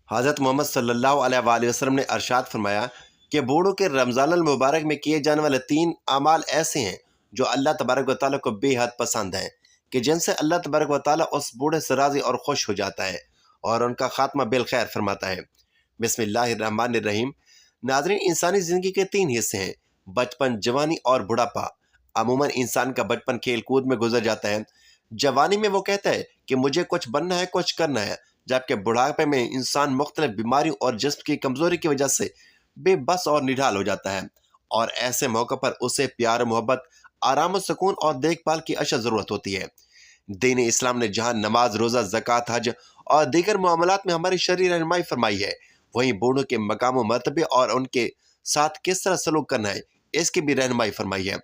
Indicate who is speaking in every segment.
Speaker 1: حضرت محمد صلی اللہ علیہ وآلہ وسلم نے ارشاد فرمایا کہ بوڑھوں کے رمضان المبارک میں کیے جانے والے 3 اعمال ایسے ہیں جو اللہ تبارک و تعالیٰ کو بے حد پسند ہیں، کہ جن سے اللہ تبارک و تعالیٰ اس بوڑھے سے راضی اور خوش ہو جاتا ہے اور ان کا خاتمہ بالخیر فرماتا ہے۔ بسم اللہ الرحمن الرحیم۔ ناظرین، انسانی زندگی کے 3 حصے ہیں: بچپن، جوانی اور بڑھاپا۔ عموماً انسان کا بچپن کھیل کود میں گزر جاتا ہے۔ جوانی میں وہ کہتا ہے کہ مجھے کچھ بننا ہے، کچھ کرنا ہے، جبکہ بڑھاپے میں انسان مختلف بیماریوں اور جسم کی کمزوری کی وجہ سے بے بس اور نڈھال ہو جاتا ہے، اور ایسے موقع پر اسے پیار و محبت، آرام و سکون اور دیکھ بھال کی اشد ضرورت ہوتی ہے۔ دین اسلام نے جہاں نماز، روزہ، زکوٰۃ، حج اور دیگر معاملات میں ہماری شرعی رہنمائی فرمائی ہے، وہیں بوڑھوں کے مقام و مرتبے اور ان کے ساتھ کس طرح سلوک کرنا ہے، اس کی بھی رہنمائی فرمائی ہے۔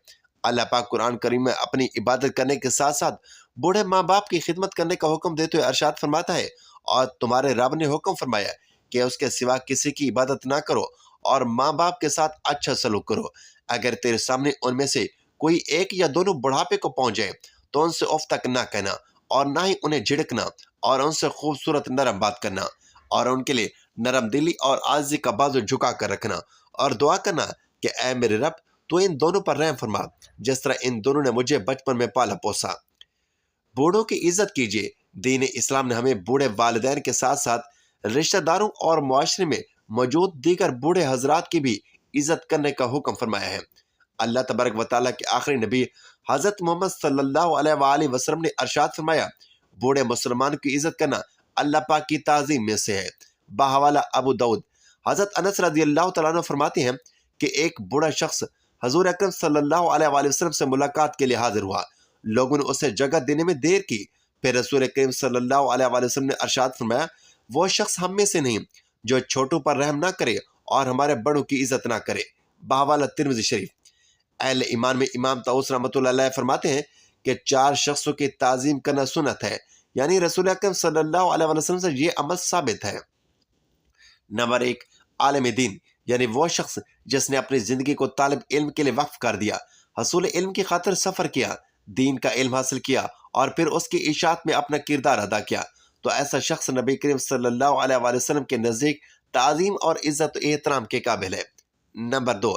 Speaker 1: اللہ پاک قرآن کریم میں اپنی عبادت کرنے کے ساتھ ساتھ بوڑھے ماں باپ کی خدمت کرنے کا حکم دیتے ہوئے ارشاد فرماتا ہے، اور تمہارے رب نے حکم فرمایا کہ اس کے سوا کسی کی عبادت نہ کرو اور ماں باپ کے ساتھ اچھا سلوک کرو۔ اگر تیرے سامنے ان میں سے کوئی ایک یا دونوں بڑھاپے کو پہنچ جائے تو ان سے اف تک نہ کہنا، اور نہ ہی انہیں جھڑکنا، اور ان سے خوبصورت نرم بات کرنا، اور ان کے لیے نرم دلی اور عاجزی کا بازو جھکا کر رکھنا، اور دعا کرنا کہ اے میرے رب، تو ان دونوں پر رحم فرما جس طرح ان دونوں نے مجھے بچپن میں پالا پوسا۔ بوڑھوں کی عزت کیجیے۔ دین اسلام نے ہمیں بوڑھے والدین کے ساتھ ساتھ رشتہ داروں اور معاشرے میں موجود دیگر بوڑھے حضرات کی بھی عزت کرنے کا حکم فرمایا ہے۔ اللہ تبارک و تعالیٰ کے آخری نبی حضرت محمد صلی اللہ علیہ وآلہ وسلم نے ارشاد فرمایا، بوڑھے مسلمان کی عزت کرنا اللہ پاک کی تعظیم میں سے ہے۔ بحوالہ ابو داؤد۔ حضرت انس رضی اللہ تعالیٰ عنہ فرماتے ہیں کہ ایک بوڑھا شخص حضور اکرم صلی اللہ علیہ وآلہ وسلم سے ملاقات کے لیے حاضر ہوا۔ لوگوں نے اسے جگہ دینے میں دیر کی، پھر رسول کریم صلی اللہ علیہ وآلہ وسلم نے ارشاد فرمایا، وہ شخص ہم میں سے نہیں جو چھوٹوں پر رحم نہ کرے اور ہمارے بڑوں کی عزت نہ کرے۔ بحوالہ ترمذی شریف۔ اہل ایمان میں امام طاؤس رحمۃ اللہ علیہ فرماتے ہیں کہ 4 شخصوں کی تعظیم کرنا سنت ہے، یعنی رسول اکرم صلی اللہ علیہ وسلم سے یہ عمل ثابت ہے۔ نمبر 1، عالم دین، یعنی وہ شخص جس نے اپنی زندگی کو طالب علم کے لیے وقف کر دیا، حصول علم کی خاطر سفر کیا، دین کا علم حاصل کیا اور پھر اس کی اشاعت میں اپنا کردار ادا کیا، تو ایسا شخص نبی کریم صلی اللہ علیہ وآلہ وسلم کے نزدیک تعظیم اور عزت و احترام کے قابل ہے۔ نمبر 2،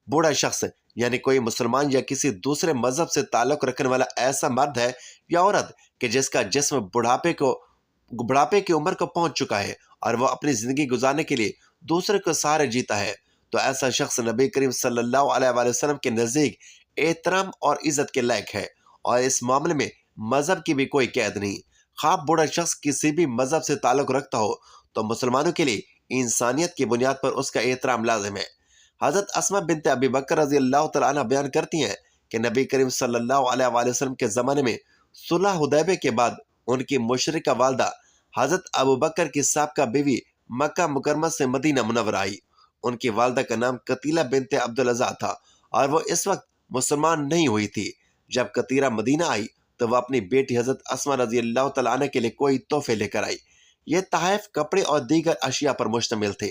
Speaker 1: بوڑھا شخص، یعنی کوئی مسلمان یا کسی دوسرے مذہب سے تعلق رکھنے والا ایسا مرد ہے یا عورت کہ جس کا جسم بڑھاپے کی عمر کو پہنچ چکا ہے اور وہ اپنی زندگی گزارنے کے لیے دوسرے کو سہارے جیتا ہے، تو ایسا شخص نبی کریم صلی اللہ علیہ وآلہ وسلم کے نزدیک احترام اور عزت کے لائق ہے، اور اس معاملے میں مذہب کی بھی کوئی قید نہیں۔ خواہ بوڑھا شخص کسی بھی مذہب سے تعلق رکھتا ہو تو مسلمانوں کے لیے انسانیت کی بنیاد پر اس کا احترام لازم ہے۔ حضرت اسماء بنت ابی بکر رضی اللہ تعالیٰ عنہ بیان کرتی ہیں کہ نبی کریم صلی اللہ علیہ وآلہ وسلم کے زمانے میں صلح حدیبیہ کے بعد ان کی مشرکہ والدہ حضرت ابو بکر کی سابقہ بیوی مکہ مکرمہ سے مدینہ منورہ آئی۔ ان کی والدہ کا نام قتیلہ بنت عبد العزیٰ تھا اور وہ اس وقت مسلمان نہیں ہوئی تھی۔ جب قتیلہ مدینہ آئی تو وہ اپنی بیٹی حضرت اسماء رضی اللہ تعالیٰ عنہ کے لیے کوئی تحفے لے کر آئی۔ یہ تحائف کپڑے اور دیگر اشیاء پر مشتمل تھے۔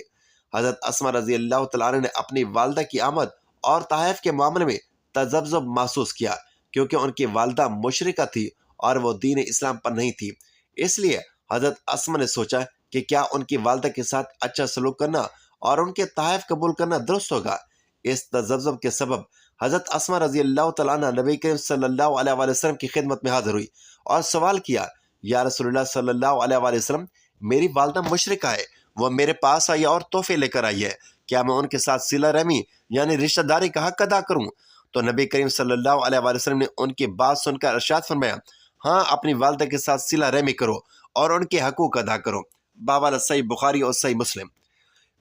Speaker 1: حضرت اسماء رضی اللہ تعالیٰ عنہ نے اپنی والدہ کی آمد اور تحائف کے معاملے میں تذبذب محسوس کیا، کیونکہ ان کی والدہ مشرکہ تھی اور وہ دین اسلام پر نہیں تھی۔ اس لیے حضرت اسماء نے سوچا کہ کیا ان کی والدہ کے ساتھ اچھا سلوک کرنا اور ان کے تحائف قبول کرنا درست ہوگا۔ اس تذبذب کے سبب حضرت اسماء رضی اللہ تعالیٰ عنہ نبی کریم صلی اللہ علیہ وآلہ وسلم کی خدمت میں حاضر ہوئی اور سوال کیا، یا رسول اللہ صلی اللہ علیہ وآلہ وسلم، میری والدہ مشرکہ ہے، وہ میرے پاس آئی اور تحفے لے کر آئی ہے، کیا میں ان کے ساتھ صلہ رحمی یعنی رشتہ داری کا حق ادا کروں؟ تو نبی کریم صلی اللہ علیہ وآلہ وسلم نے ان کی بات سن کر ارشاد فرمایا، ہاں، اپنی والدہ کے ساتھ صلہ رحمی کرو اور ان کے حقوق ادا کرو۔ بحوالہ صحیح بخاری اور صحیح مسلم۔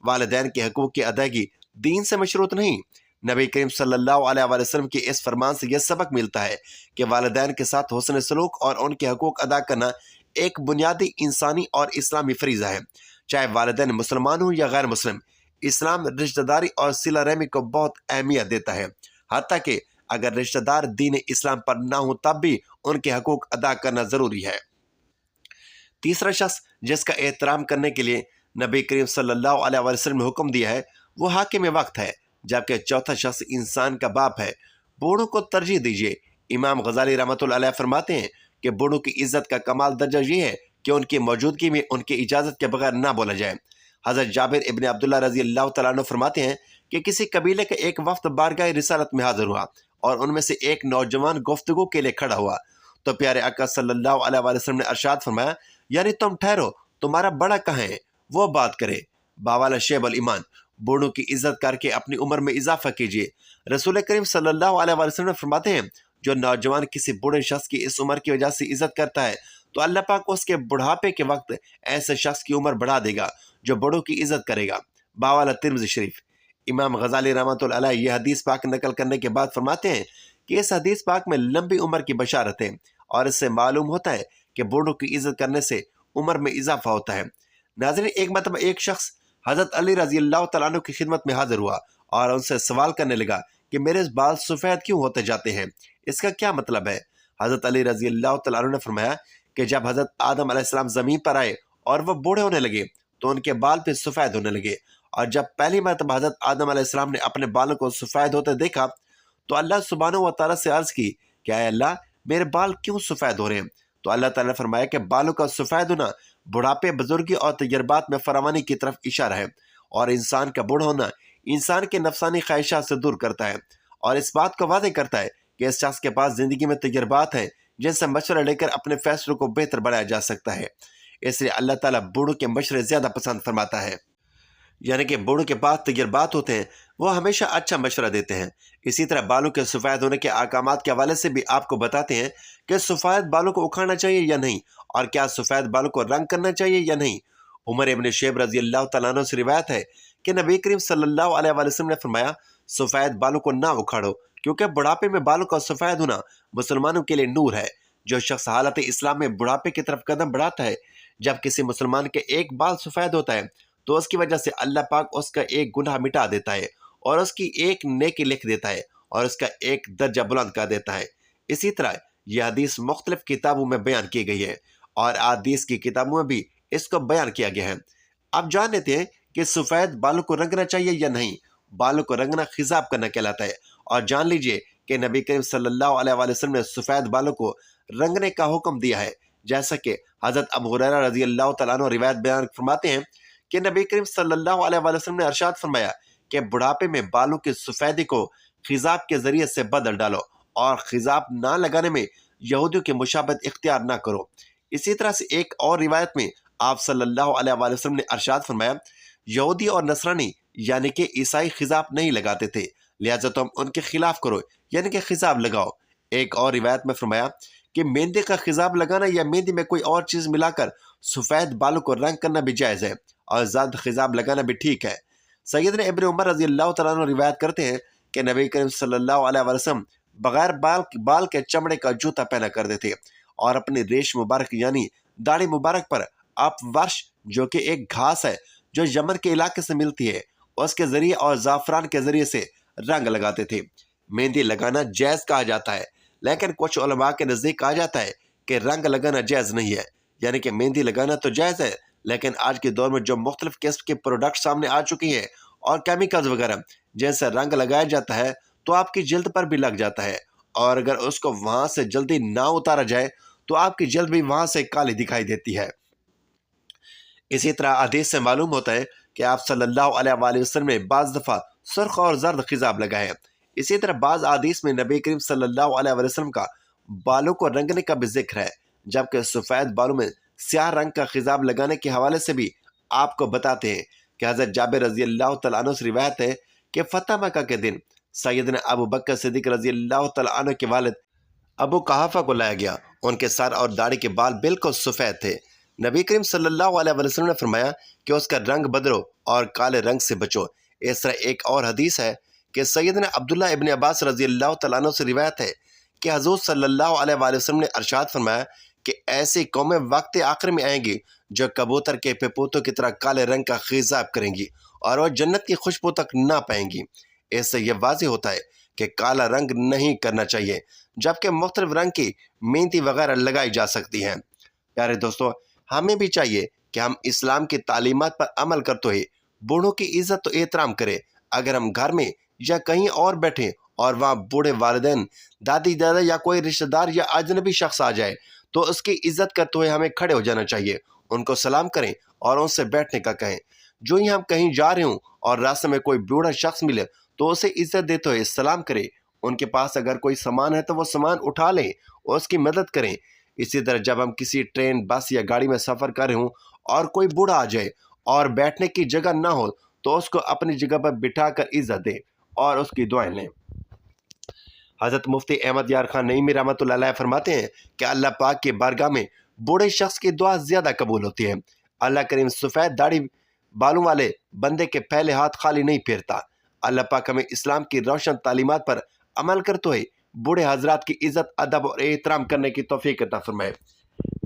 Speaker 1: والدین کے حقوق کی ادائیگی دین سے مشروط نہیں۔ نبی کریم صلی اللہ علیہ وآلہ وسلم کے اس فرمان سے یہ سبق ملتا ہے کہ والدین کے ساتھ حسن سلوک اور ان کے حقوق ادا کرنا ایک بنیادی انسانی اور اسلامی فریضہ ہے، چاہے والدین مسلمان ہوں یا غیر مسلم۔ اسلام رشتہ داری اور صلہ رحمی کو بہت اہمیت دیتا ہے، حتیٰ کہ اگر رشتہ دار دین اسلام پر نہ ہوں تب بھی ان کے حقوق ادا کرنا ضروری ہے۔ تیسرا شخص جس کا احترام کرنے کے لیے نبی کریم صلی اللہ علیہ وسلم نے حکم دیا ہے وہ حاکم وقت ہے، جبکہ چوتھا شخص انسان کا باپ ہے۔ بوڑھوں کو ترجیح دیجیے۔ امام غزالی رحمۃ اللہ علیہ فرماتے ہیں کہ بوڑھوں کی عزت کا کمال درجہ یہ ہے کہ ان کی موجودگی میں ان کی اجازت کے بغیر نہ بولا جائے۔ حضرت جابر ابن عبداللہ رضی اللہ تعالیٰ عنہ فرماتے ہیں کہ کسی قبیلے کا ایک وفد بارگاہ رسالت میں حاضر ہوا اور ان میں سے ایک نوجوان گفتگو کے لیے کھڑا ہوا تو پیارے آقا صلی اللہ علیہ وآلہ وسلم نے ارشاد فرمایا، یعنی تم ٹھہرو، تمہارا بڑا کہاں ہے، وہ بات کرے، باوالا شیب الایمان، بوڑھوں کی عزت کر کے اپنی عمر میں اضافہ کیجیے۔ رسول کریم صلی اللہ علیہ وآلہ وسلم فرماتے ہیں، جو نوجوان کسی بوڑھے شخص کی اس عمر کی وجہ سے عزت کرتا ہے تو اللہ پاک اس کے بڑھاپے کے وقت ایسے شخص کی عمر بڑھا دے گا جو بڑوں کی عزت کرے گا۔ باوالا ترمذی شریف۔ امام غزالی رحمۃ اللہ علیہ یہ حدیث پاک نقل کرنے کے بعد فرماتے ہیں کہ اس حدیث پاک میں لمبی عمر کی بشارت ہے اور اس سے معلوم ہوتا ہے کہ بوڑھوں کی عزت کرنے سے عمر میں اضافہ ہوتا ہے۔ ناظرین، ایک مرتبہ ایک شخص حضرت علی رضی اللہ تعالیٰ عنہ کی خدمت میں حاضر ہوا اور ان سے سوال کرنے لگا کہ میرے بال سفید کیوں ہوتے جاتے ہیں، اس کا کیا مطلب ہے؟ حضرت علی رضی اللہ تعالیٰ عنہ نے فرمایا کہ جب حضرت آدم علیہ السلام زمین پر آئے اور وہ بوڑھے ہونے لگے تو ان کے بال پہ سفید ہونے لگے، اور جب پہلی مرتبہ حضرت آدم علیہ السلام نے اپنے بالوں کو سفید ہوتے دیکھا تو اللہ سبحانہ و تعالیٰ سے عرض کی کہ اے اللہ، میرے بال کیوں سفید ہو رہے ہیں؟ تو اللہ تعالیٰ نے فرمایا کہ بالوں کا سفید ہونا بڑھاپے، بزرگی اور تجربات میں فراوانی کی طرف اشارہ ہے، اور انسان کا بوڑھا ہونا انسان کے نفسانی خواہشات سے دور کرتا ہے اور اس بات کو واضح کرتا ہے کہ اس شخص کے پاس زندگی میں تجربات ہیں جن سے مشورہ لے کر اپنے فیصلوں کو بہتر بنایا جا سکتا ہے۔ اس لیے اللہ تعالیٰ بوڑھوں کے مشورے زیادہ پسند فرماتا ہے، یعنی کہ بوڑھوں کے پاس تجربات ہوتے ہیں، وہ ہمیشہ اچھا مشورہ دیتے ہیں۔ اسی طرح بالوں کے سفید ہونے کے احکامات کے حوالے سے بھی آپ کو بتاتے ہیں کہ سفید بالوں کو اکھاڑنا چاہیے یا نہیں، اور کیا سفید بالوں کو رنگ کرنا چاہیے یا نہیں۔ عمر ابن شیب رضی اللہ تعالیٰ عنہ سے روایت ہے کہ نبی کریم صلی اللہ علیہ وآلہ وسلم نے فرمایا، سفید بالوں کو نہ اکھاڑو، کیونکہ بڑھاپے میں بالوں کا سفید ہونا مسلمانوں کے لیے نور ہے۔ جو شخص حالت اسلام میں بڑھاپے کی طرف قدم بڑھاتا ہے، جب کسی مسلمان کے ایک بال سفید ہوتا ہے تو اس کی وجہ سے اللہ پاک اس کا ایک گناہ مٹا دیتا ہے اور اس کی ایک نیکی لکھ دیتا ہے اور اس کا ایک درجہ بلند کر دیتا ہے۔ اسی طرح یہ حدیث مختلف کتابوں میں بیان کی گئی ہے اور احادیث کی کتابوں میں بھی اس کو بیان کیا گیا ہے۔ اب جان لیتے ہیں کہ سفید بالوں کو رنگنا چاہیے یا نہیں۔ بالوں کو رنگنا خضاب کرنا کہلاتا ہے، اور جان لیجئے کہ نبی کریم صلی اللہ علیہ وآلہ وسلم نے سفید بالوں کو رنگنے کا حکم دیا ہے، جیسا کہ حضرت ابو ہریرہ رضی اللہ تعالیٰ عنہ روایت بیان فرماتے ہیں کہ نبی کریم صلی اللہ علیہ وآلہ وسلم نے ارشاد فرمایا کہ بڑھاپے میں بالوں کی سفیدی کو خضاب کے ذریعے سے بدل ڈالو، اور خضاب نہ لگانے میں یہودیوں کی مشابہت اختیار نہ کرو۔ اسی طرح سے ایک اور روایت میں آپ صلی اللہ علیہ وآلہ وسلم نے ارشاد فرمایا، یہودی اور نصرانی یعنی کہ عیسائی خضاب نہیں لگاتے تھے، لہذا تم ان کے خلاف کرو، یعنی کہ خضاب لگاؤ۔ ایک اور روایت میں فرمایا کہ مہندی کا خضاب لگانا یا مہندی میں کوئی اور چیز ملا کر سفید بالوں کو رنگ کرنا بھی جائز ہے، اور زیادہ خضاب لگانا بھی ٹھیک ہے۔ سیدنا ابن عمر رضی اللہ تعالیٰ عنہ روایت کرتے ہیں کہ نبی کریم صلی اللہ علیہ وسلم بغیر بال کے چمڑے کا جوتا پہنا کرتے تھے، اور اپنی ریش مبارک یعنی داڑھی مبارک پر آپ ورش، جو کہ ایک گھاس ہے جو یمن کے علاقے سے ملتی ہے، اس کے ذریعے اور زعفران کے ذریعے سے رنگ لگاتے تھے۔ مہندی لگانا جائز کہا جاتا ہے، لیکن کچھ علماء کے نزدیک کہا جاتا ہے کہ رنگ لگانا جائز نہیں ہے، یعنی کہ مہندی لگانا تو جائز ہے، لیکن آج کے دور میں جو مختلف قسم کے پروڈکٹ سامنے آ چکی ہیں اور کیمیکلز وغیرہ جن سے رنگ لگایا جاتا ہے تو آپ کی جلد پر بھی لگ جاتا ہے، اور اگر اس کو وہاں سے جلدی نہ اتارا جائے تو آپ کی جلد بھی وہاں سے کالی دکھائی دیتی ہے۔ اسی طرح حدیث سے معلوم ہوتا ہے کہ آپ صلی اللہ علیہ وآلہ وسلم نے بعض دفعہ سرخ اور زرد خضاب لگائے۔ اسی طرح بعض حدیث میں نبی کریم صلی اللہ علیہ وآلہ وسلم کا بالوں کو رنگنے کا بھی ذکر ہے، جبکہ سفید بالوں میں سیاہ رنگ کا خضاب لگانے کے حوالے سے بھی آپ کو بتاتے ہیں کہ حضرت جابر رضی اللہ تعالیٰ عنہ سے روایت ہے کہ فتح مکہ کے دن سیدنا ابو بکر صدیق رضی اللہ تعالیٰ عنہ کے والد ابو قحافہ کو لایا گیا، ان کے سر اور داڑھی کے بال بالکل سفید تھے۔ نبی کریم صلی اللہ علیہ وسلم نے فرمایا کہ اس کا رنگ بدلو اور کالے رنگ سے بچو۔ اس طرح ایک اور حدیث ہے کہ سیدنا عبداللہ ابن عباس رضی اللہ تعالیٰ عنہ سے روایت ہے کہ حضور صلی اللہ علیہ وآلہ وسلم نے ارشاد فرمایا کہ ایسی قومیں وقت آخر میں آئیں گی جو کبوتر کے پپوتوں کی طرح کالے رنگ کا خضاب کریں گی، اور وہ جنت کی خوشبو تک نہ پائیں گی۔ اس سے یہ واضح ہوتا ہے کہ کالا رنگ نہیں کرنا چاہیے، جبکہ مختلف رنگ کی مہندی وغیرہ لگائی جا سکتی ہیں۔ پیارے دوستو، ہمیں بھی چاہیے کہ ہم اسلام کی تعلیمات پر عمل کرتے ہوئے بوڑھوں کی عزت و احترام کریں۔ اگر ہم گھر میں یا کہیں اور بیٹھیں اور وہاں بوڑھے والدین، دادی دادا یا کوئی رشتہ دار یا اجنبی شخص آ جائے تو اس کی عزت کرتے ہوئے ہمیں کھڑے ہو جانا چاہیے، ان کو سلام کریں اور ان سے بیٹھنے کا کہیں۔ جو ہی ہم کہیں جا رہے ہوں اور راستے میں کوئی بوڑھا شخص ملے تو اسے عزت دیتے ہوئے سلام کریں۔ ان کے پاس اگر کوئی سامان ہے تو وہ سامان اٹھا لیں اور اس کی مدد کریں۔ اسی طرح جب ہم کسی ٹرین، بس یا گاڑی میں سفر کر رہے ہوں اور کوئی بوڑھا آ جائے اور بیٹھنے کی جگہ نہ ہو تو اس کو اپنی جگہ پر بٹھا کر عزت دیں اور اس کی دعائیں لیں۔ حضرت مفتی احمد یار خان نعیمی رحمۃ اللہ علیہ فرماتے ہیں کہ اللہ پاک کی بارگاہ میں بوڑھے شخص کی دعا زیادہ قبول ہوتی ہے۔ اللہ کریم سفید داڑھی بالوں والے بندے کے پھیلے ہاتھ خالی نہیں پھیرتا۔ اللہ پاک ہمیں اسلام کی روشن تعلیمات پر عمل کرتے ہوئے بوڑھے حضرات کی عزت، ادب اور احترام کرنے کی توفیق عطا فرمائے۔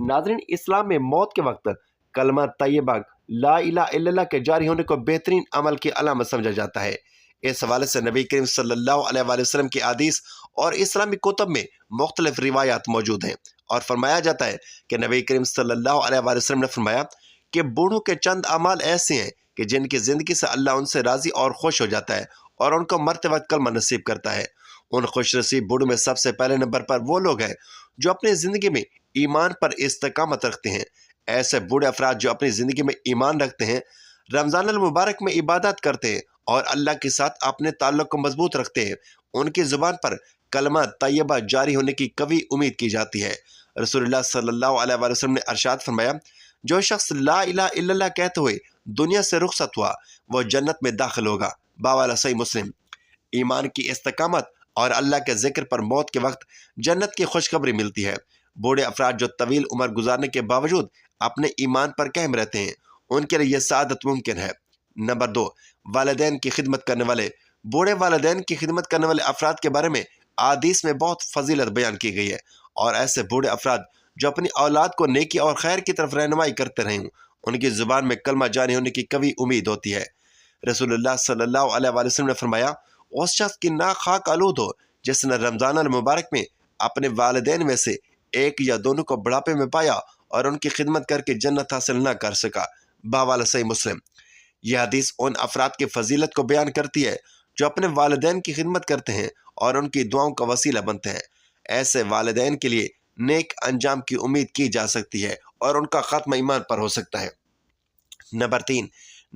Speaker 1: ناظرین، اسلام میں موت کے وقت کلمہ طیبہ لا الہ الا اللہ کے جاری ہونے کو بہترین عمل کی علامت سمجھا جاتا ہے۔ اس حوالے سے نبی کریم صلی اللہ علیہ وآلہ وسلم کی احادیث اور اسلامی کتب میں مختلف روایات موجود ہیں، اور فرمایا جاتا ہے کہ نبی کریم صلی اللہ علیہ وآلہ وسلم نے فرمایا کہ بوڑھوں کے چند اعمال ایسے ہیں کہ جن کی زندگی سے اللہ ان سے راضی اور خوش ہو جاتا ہے اور ان کو مرتے وقت کلمہ نصیب کرتا ہے۔ ان خوش نصیب بوڑھوں میں سب سے پہلے نمبر پر وہ لوگ ہیں جو اپنی زندگی میں ایمان پر استقامت رکھتے ہیں۔ ایسے بوڑھے افراد جو اپنی زندگی میں ایمان رکھتے ہیں، رمضان المبارک میں عبادت کرتے ہیں اور اللہ کے ساتھ اپنے تعلق کو مضبوط رکھتے ہیں، ان کی زبان پر کلمہ طیبہ جاری ہونے کی قوی امید کی جاتی ہے۔ رسول اللہ صلی اللہ علیہ وآلہ وسلم نے ارشاد فرمایا، جو شخص لا الہ الا اللہ کہتے ہوئے دنیا سے رخصت ہوا وہ جنت میں داخل ہوگا۔ باوالا صحیح مسلم۔ ایمان کی استقامت اور اللہ کے ذکر پر موت کے وقت جنت کی خوشخبری ملتی ہے۔ بوڑھے افراد جو طویل عمر گزارنے کے باوجود اپنے ایمان پر قائم رہتے ہیں، ان کے لیے یہ سعادت ممکن ہے۔ نمبر 2، والدین کی خدمت کرنے والے۔ بوڑھے والدین کی خدمت کرنے والے افراد کے بارے میں احادیث میں بہت فضیلت بیان کی گئی ہے، اور ایسے بوڑھے افراد جو اپنی اولاد کو نیکی اور خیر کی طرف رہنمائی کرتے رہے ہوں، ان کی زبان میں کلمہ جاری ہونے کی قوی امید ہوتی ہے۔ رسول اللہ صلی اللہ علیہ وآلہ وسلم نے فرمایا، اس شخص کی ناک خاک آلود ہو جس نے رمضان المبارک میں اپنے والدین میں سے ایک یا دونوں کو بڑھاپے میں پایا اور ان کی خدمت کر کے جنت حاصل نہ کر سکا۔ باوالا صحیح مسلم۔ یہ حدیث ان افراد کی فضیلت کو بیان کرتی ہے جو اپنے والدین کی خدمت کرتے ہیں اور ان کی دعاؤں کا وسیلہ بنتے ہیں۔ ایسے والدین کے لیے نیک انجام کی امید کی جا سکتی ہے اور ان کا خاتمہ ایمان پر ہو سکتا ہے۔ نمبر 3،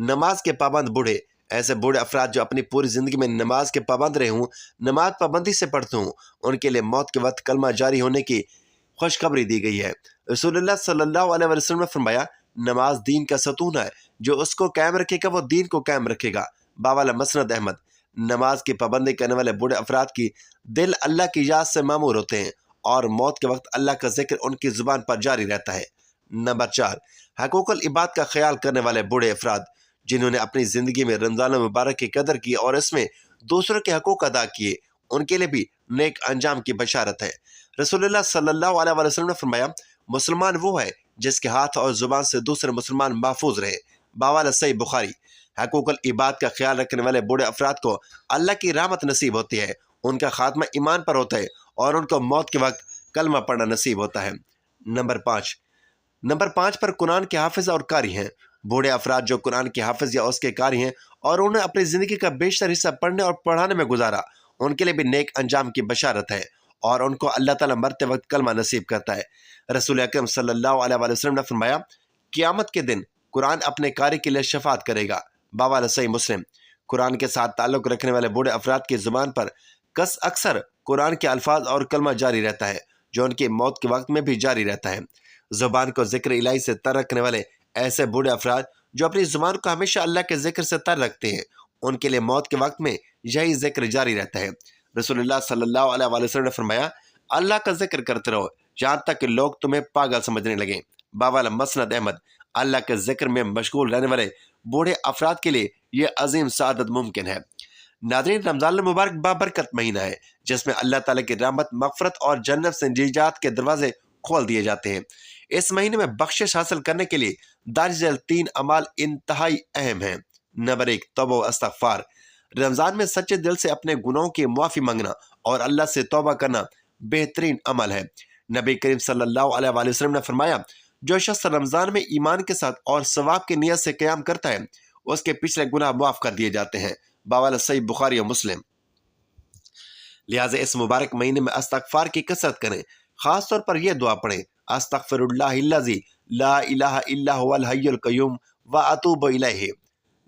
Speaker 1: نماز کے پابند بوڑھے۔ ایسے بوڑھے افراد جو اپنی پوری زندگی میں نماز کے پابند رہے ہوں، نماز پابندی سے پڑھتے ہوں، ان کے لیے موت کے وقت کلمہ جاری ہونے کی خوشخبری دی گئی ہے۔ رسول اللہ صلی اللہ علیہ وسلم نے فرمایا، نماز دین کا ستون ہے، جو اس کو قائم رکھے گا وہ دین کو قائم رکھے گا۔ باوالا مسند احمد۔ نماز کی پابندی کرنے والے بوڑھے افراد کی دل اللہ کی یاد سے معمور ہوتے ہیں اور موت کے وقت اللہ کا ذکر ان کی زبان پر جاری رہتا ہے۔ نمبر 4، حقوق العباد کا خیال کرنے والے بوڑھے افراد جنہوں نے اپنی زندگی میں رمضان المبارک کی قدر کی اور اس میں دوسروں کے حقوق ادا کیے، ان کے لیے بھی نیک انجام کی بشارت ہے۔ رسول اللہ صلی اللہ علیہ وسلم نے فرمایا، مسلمان وہ ہے جس کے ہاتھ اور زبان سے دوسرے مسلمان محفوظ رہے۔ باوالا صحیح بخاری۔ حقوق العباد کا خیال رکھنے والے بوڑھے افراد کو اللہ کی رحمت نصیب ہوتی ہے، ان کا خاتمہ ایمان پر ہوتا ہے اور ان کو موت کے وقت کلمہ پڑھنا نصیب ہوتا ہے۔ نمبر 5 پر قرآن کے حافظ اور قاری ہیں۔ بوڑھے افراد جو قرآن کے حافظ یا اس کے قاری ہیں اور انہوں نے اپنی زندگی کا بیشتر حصہ پڑھنے اور پڑھانے میں گزارا، ان کے لیے بھی نیک انجام کی بشارت ہے اور ان کو اللہ تعالیٰ مرتے وقت کلمہ نصیب کرتا ہے۔ رسول اکرم صلی اللہ علیہ وآلہ وسلم نے فرمایا، قیامت کے دن قرآن اپنے قاری کے لیے شفاعت کرے گا۔ باوالا صحیح مسلم۔ قرآن کے ساتھ تعلق رکھنے والے بوڑھے افراد کی زبان پر اکثر قرآن کے الفاظ اور کلمہ جاری رہتا ہے، جو ان کی موت کے وقت میں بھی جاری رہتا ہے۔ زبان کو ذکر الہی سے تر رکھنے والے ایسے بوڑھے افراد جو اپنی زبان کو ہمیشہ اللہ کے ذکر سے تر رکھتے ہیں، ان کے لیے موت کے وقت میں یہی ذکر جاری رہتا ہے۔ رسول اللہ صلی اللہ علیہ وآلہ وسلم نے فرمایا، اللہ کا ذکر کرتے رہو جہاں تک کہ لوگ تمہیں پاگل سمجھنے لگیں۔ باوالا مسند احمد۔ اللہ کے ذکر میں مشغول رہنے والے بوڑھے افراد کے لیے یہ عظیم سعادت ممکن ہے۔ ناظرین، رمضان المبارک بابرکت مہینہ ہے جس میں اللہ تعالیٰ کی رحمت، مغفرت اور جنت سے نجات کے دروازے کھول دیے جاتے ہیں۔ اس مہینے میں بخشش حاصل کرنے کے لیے درج ذیل 3 اعمال انتہائی اہم ہیں۔ نمبر 1، توبہ و استغفار۔ رمضان میں سچے دل سے اپنے گناہوں کی معافی مانگنا اور اللہ سے توبہ کرنا بہترین عمل ہے۔ نبی کریم صلی اللہ علیہ وآلہ وسلم نے فرمایا، جو شخص رمضان میں ایمان کے ساتھ اور ثواب کی نیت سے قیام کرتا ہے، اس کے پچھلے گناہ معاف کر دیے جاتے ہیں۔ باوالا صحیح بخاری و مسلم۔ لہٰذا اس مبارک مہینے میں استغفار کی کثرت کریں، خاص طور پر یہ دعا پڑھیں، استغفر اللہ الذی لا الہ الا هو الحی القیوم واتوب الیہ۔